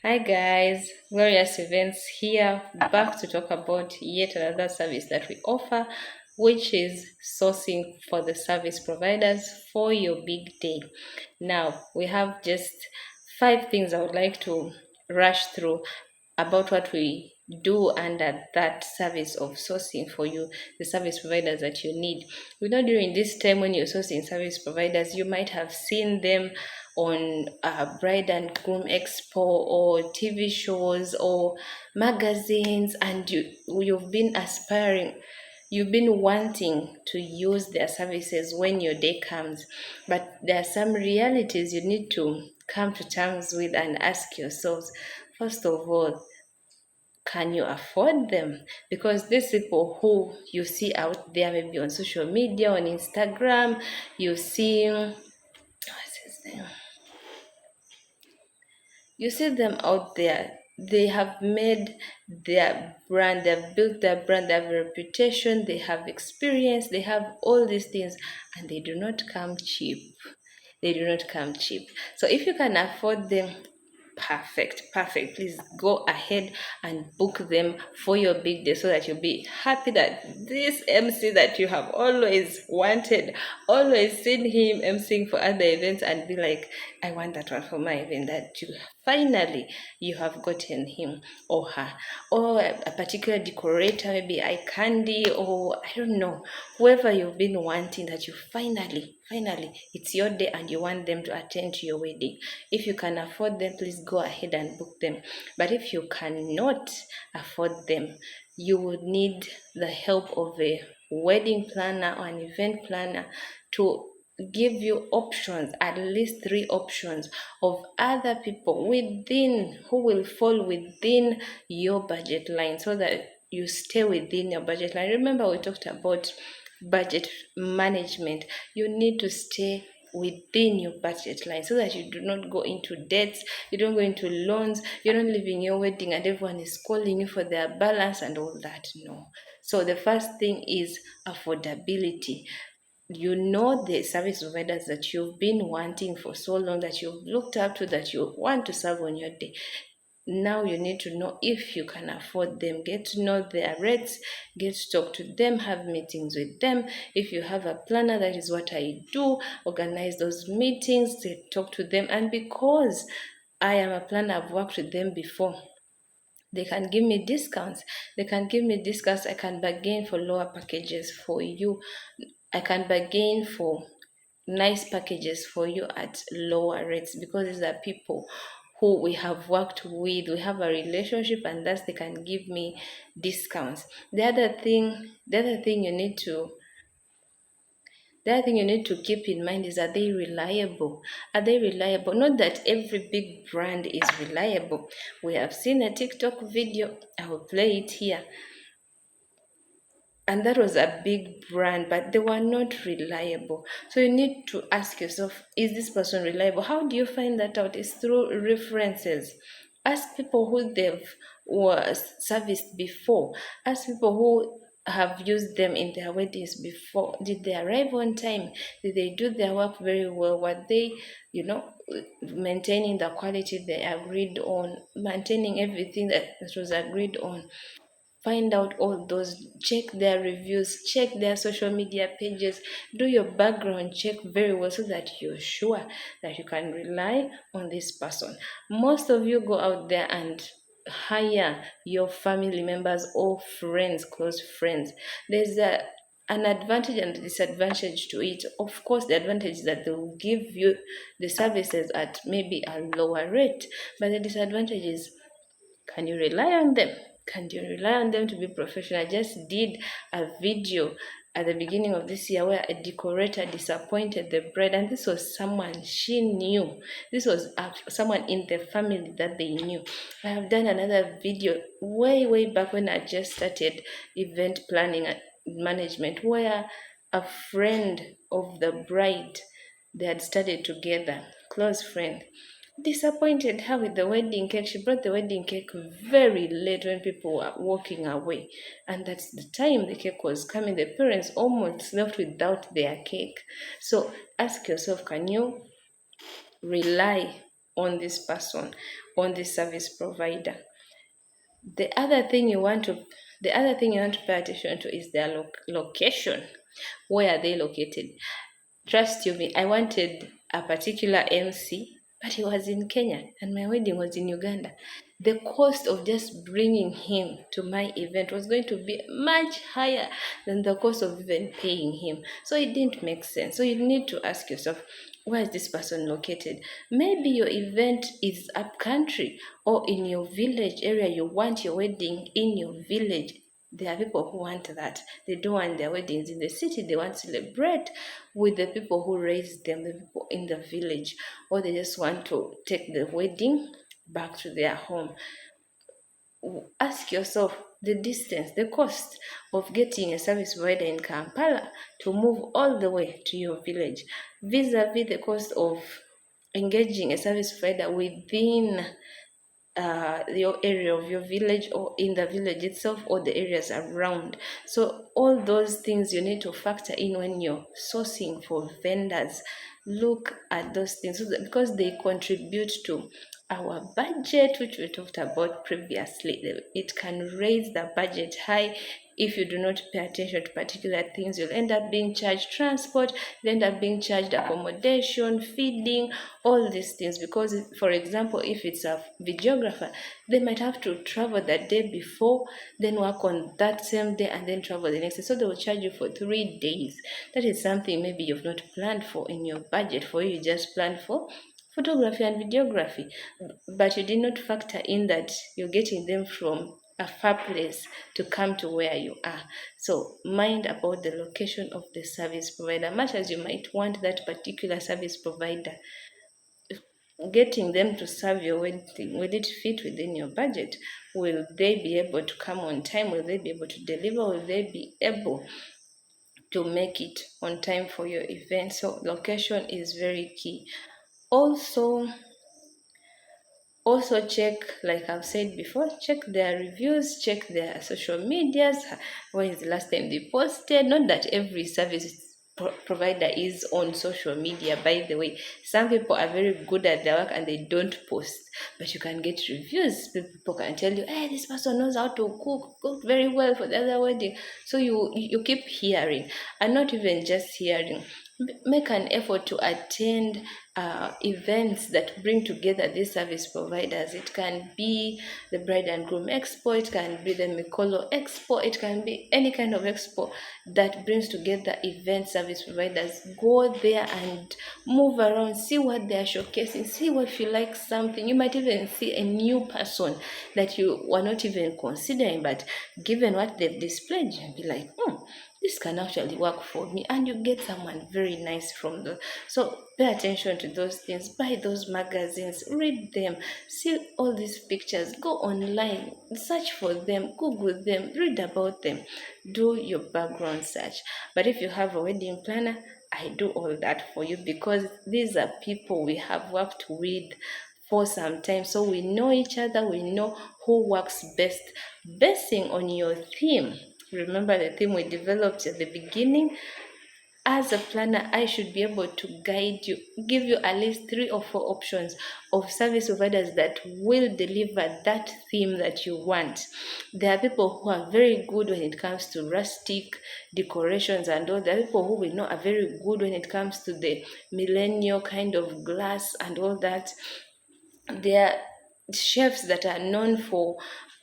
Hi guys, Glorious Events here, back to talk about yet another service that we offer, which is sourcing for the service providers for your big day. Now, we have just 5 things I would like to rush through about what we do under that service of sourcing for you, the service providers that you need. We know during this time when you're sourcing service providers, you might have seen them on Bride and Groom Expo or TV shows or magazines, and you've been aspiring. You've been wanting to use their services when your day comes, but there are some realities you need to come to terms with and ask yourselves. First of all, can you afford them? Because these people who you see out there, maybe on social media, on Instagram, you see, what's his name? You see them out there. They have made their brand, they've built their brand, they have a reputation, they have experience, they have all these things, and they do not come cheap. They do not come cheap. So if you can afford them, perfect, perfect. Please go ahead and book them for your big day so that you'll be happy that this MC that you have always wanted, always seen him emceeing for other events and be like, I want that one for my event, that you finally you have gotten him or her, or a particular decorator, maybe eye candy, or I don't know, whoever you've been wanting, that you finally it's your day and you want them to attend to your wedding. If you can afford them, please go ahead and book them. But if you cannot afford them, you would need the help of a wedding planner or an event planner to give you options, at least 3 options of other people within who will fall within your budget line, so that you stay within your budget line. Remember, we talked about budget management. You need to stay within your budget line so that you do not go into debts, you don't go into loans, you're not leaving your wedding and everyone is calling you for their balance and all that. No. So the first thing is affordability. You know the service providers that you've been wanting for so long, that you've looked up to, that you want to serve on your day. Now you need to know if you can afford them. Get to know their rates, get to talk to them, have meetings with them. If you have a planner, that is what I do, organize those meetings, talk to them. And because I am a planner, I've worked with them before, they can give me discounts. They can give me discounts. I can bargain for lower packages for you. I can bargain for nice packages for you at lower rates, because these are people who we have worked with, we have a relationship, and thus they can give me discounts. The other thing you need to the other thing you need to keep in mind is, are they reliable? Are they reliable? Not that every big brand is reliable. We have seen a TikTok video, I will play it here, and that was a big brand, but they were not reliable. So you need to ask yourself, is this person reliable? How do you find that out? It's through references. Ask people who they've was serviced before. Ask people who have used them in their weddings before. Did they arrive on time? Did they do their work very well? Were they, you know, maintaining the quality they agreed on, maintaining everything that was agreed on? Find out all those, check their reviews, check their social media pages, do your background check very well so that you're sure that you can rely on this person. Most of you go out there and hire your family members or friends, close friends. There's an advantage and a disadvantage to it. Of course, the advantage is that they will give you the services at maybe a lower rate, but the disadvantage is, can you rely on them? Can you rely on them to be professional? I just did a video at the beginning of this year where a decorator disappointed the bride, and this was someone she knew. This was someone in the family that they knew. I have done another video way back when I just started event planning and management, where a friend of the bride, they had studied together, close friend, disappointed her with the wedding cake. She brought the wedding cake very late when people were walking away. And that's the time the cake was coming. The parents almost left without their cake. So ask yourself, can you rely on this person, on this service provider. The other thing you want to the other thing you want to pay attention to is their location. Where are they located? Trust you me, I wanted a particular MC, but he was in Kenya and my wedding was in Uganda. The cost of just bringing him to my event was going to be much higher than the cost of even paying him. So it didn't make sense. So you need to ask yourself, where is this person located? Maybe your event is up country or in your village area. You want your wedding in your village. There are people who want that. They don't want their weddings in the city. They want to celebrate with the people who raised them, the people in the village, or they just want to take the wedding back to their home. Ask yourself the distance, the cost of getting a service provider in Kampala to move all the way to your village, vis-a-vis the cost of engaging a service provider within your area of your village or in the village itself or the areas around. So all those things you need to factor in when you're sourcing for vendors. Look at those things because they contribute to our budget, which we talked about previously. It can raise the budget high. If you do not pay attention to particular things, you'll end up being charged transport, you'll end up being charged accommodation, feeding, all these things. Because, for example, if it's a videographer, they might have to travel the day before, then work on that same day, and then travel the next day. So they will charge you for 3 days. That is something maybe you've not planned for in your budget. For you just planned for photography and videography, but you did not factor in that you're getting them from a far place to come to where you are. So mind about the location of the service provider. Much as you might want that particular service provider, getting them to serve your wedding, will it fit within your budget? Will they be able to come on time? Will they be able to deliver? Will they be able to make it on time for your event? So location is very key. Also check, like I've said before, check their reviews, check their social medias. When is the last time they posted? Not that every service provider is on social media, by the way. Some people are very good at their work and they don't post, but you can get reviews. People can tell you, hey, this person knows how to cook very well for the other wedding. So you keep hearing, and not even just hearing. Make an effort to attend events that bring together these service providers. It can be the Bride and Groom Expo, it can be the Mikolo Expo, it can be any kind of expo that brings together event service providers. Go there and move around, see what they are showcasing, see what, if you like something. You might even see a new person that you were not even considering, but given what they've displayed, you'll be like, this can actually work for me, and you get someone very nice from the. So pay attention to those things. Buy those magazines, read them, see all these pictures, go online, search for them, Google them, read about them, do your background search. But if you have a wedding planner, I do all that for you, because these are people we have worked with for some time, so we know each other, we know who works best, basing on your theme. Remember the theme we developed at the beginning? As a planner, I should be able to guide you, give you at least 3 or 4 options of service providers that will deliver that theme that you want. There are people who are very good when it comes to rustic decorations and all. There are people who we know are very good when it comes to the millennial kind of glass and all that. There are chefs that are known for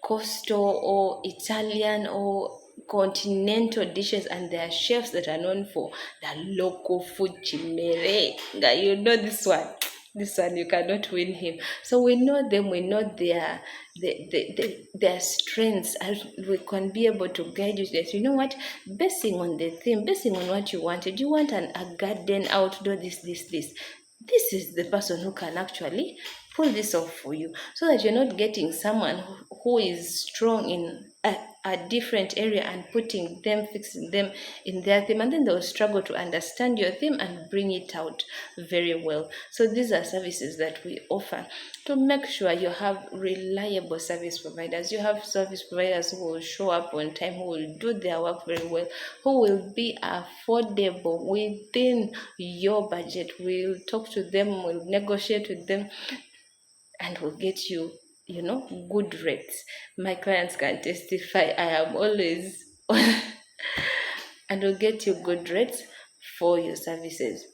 coastal or Italian or continental dishes, and there are chefs that are known for the local food, chimere. You know this one. This one, you cannot win him. So we know them, we know their strengths, and we can be able to guide you to this. You know what? Basing on the theme, basing on what you wanted, you want a garden, outdoor, this. This is the person who can actually pull this off for you, so that you're not getting someone who is strong in a different area and fixing them in their theme, and then they'll struggle to understand your theme and bring it out very well. So these are services that we offer to make sure you have reliable service providers. You have service providers who will show up on time, who will do their work very well, who will be affordable within your budget. We'll talk to them, we'll negotiate with them and will get you, good rates. My clients can testify. I am always and will get you good rates for your services.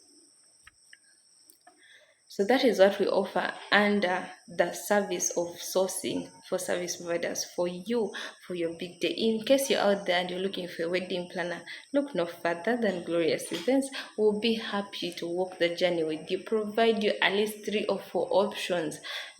So that is what we offer under the service of sourcing for service providers for you, for your big day. In case you're out there and you're looking for a wedding planner, look no further than Glorious Events. We'll be happy to walk the journey with you, provide you at least 3 or 4 options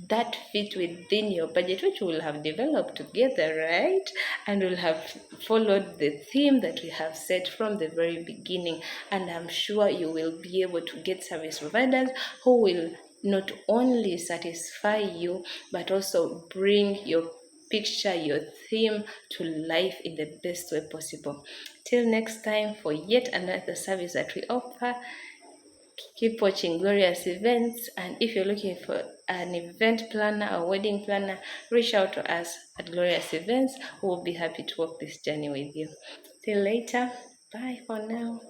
that fit within your budget, which we'll have developed together, right? And we'll have followed the theme that we have set from the very beginning. And I'm sure you will be able to get service providers who will not only satisfy you, but also bring your picture, your theme to life in the best way possible. Till next time, for yet another service that we offer, keep watching Glorious Events. And if you're looking for an event planner or wedding planner, reach out to us at Glorious Events. We'll be happy to walk this journey with you. Till later. Bye for now.